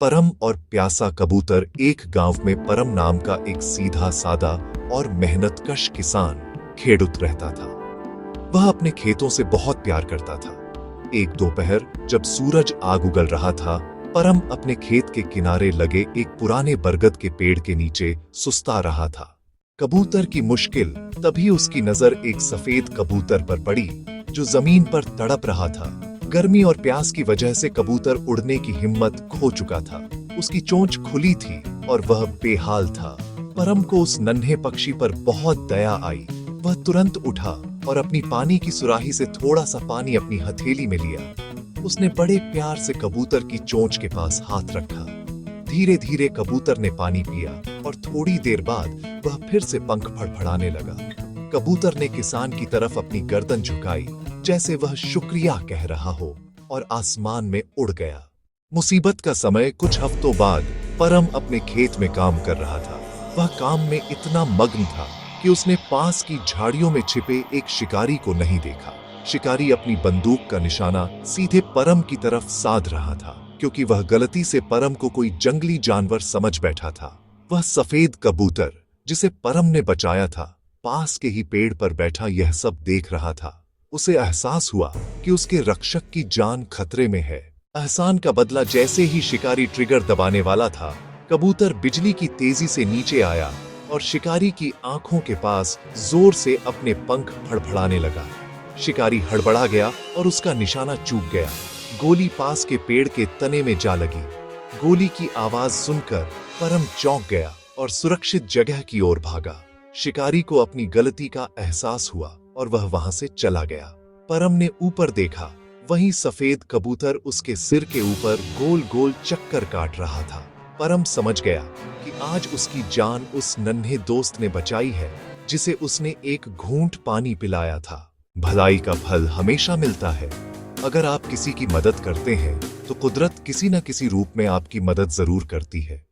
परम और प्यासा कबूतर। एक गांव में परम नाम का एक सीधा सादा और मेहनतकश किसान खेडूत रहता था। वह अपने खेतों से बहुत प्यार करता था। एक दोपहर जब सूरज आग उगल रहा था, परम अपने खेत के किनारे लगे एक पुराने बरगद के पेड़ के नीचे सुस्ता रहा था। कबूतर की मुश्किल तभी उसकी नजर एक सफेद कबूतर पर पड़ी जो जमीन पर तड़प रहा था। गर्मी और प्यास की वजह से कबूतर उड़ने की हिम्मत खो चुका था। उसकी चोंच खुली थी और वह बेहाल था। परम को उस नन्हे पक्षी पर बहुत दया आई। वह तुरंत उठा और अपनी पानी की सुराही से थोड़ा सा पानी अपनी हथेली में लिया। उसने बड़े प्यार से कबूतर की चोंच के पास हाथ रखा। धीरे धीरे कबूतर ने पानी पिया और थोड़ी देर बाद वह फिर से पंख फड़फड़ाने लगा। कबूतर ने किसान की तरफ अपनी गर्दन झुकाई जैसे वह शुक्रिया कह रहा हो और आसमान में उड़ गया। मुसीबत का समय कुछ हफ्तों बाद परम अपने खेत में काम कर रहा था। वह काम में इतना मग्न था कि उसने पास की झाड़ियों में छिपे एक शिकारी को नहीं देखा। शिकारी अपनी बंदूक का निशाना सीधे परम की तरफ साध रहा था, क्योंकि वह गलती से परम को कोई जंगली जानवर समझ बैठा था। वह सफेद कबूतर जिसे परम ने बचाया था, पास के ही पेड़ पर बैठा यह सब देख रहा था। उसे एहसास हुआ कि उसके रक्षक की जान खतरे में है। एहसान का बदला। जैसे ही शिकारी ट्रिगर दबाने वाला था, कबूतर बिजली की तेजी से नीचे आया और शिकारी की आंखों के पास जोर से अपने पंख फड़फड़ाने लगा। शिकारी हड़बड़ा गया और उसका निशाना चूक गया। गोली पास के पेड़ के तने में जा लगी। गोली की आवाज सुनकर परम चौंक गया और सुरक्षित जगह की ओर भागा। शिकारी को अपनी गलती का एहसास हुआ और वह वहां से चला गया। परम ने ऊपर देखा, वहीं सफेद कबूतर उसके सिर के ऊपर गोल गोल चक्कर काट रहा था। परम समझ गया कि आज उसकी जान उस नन्हे दोस्त ने बचाई है जिसे उसने एक घूंट पानी पिलाया था। भलाई का फल हमेशा मिलता है। अगर आप किसी की मदद करते हैं तो कुदरत किसी न किसी रूप में आपकी मदद जरूर करती है।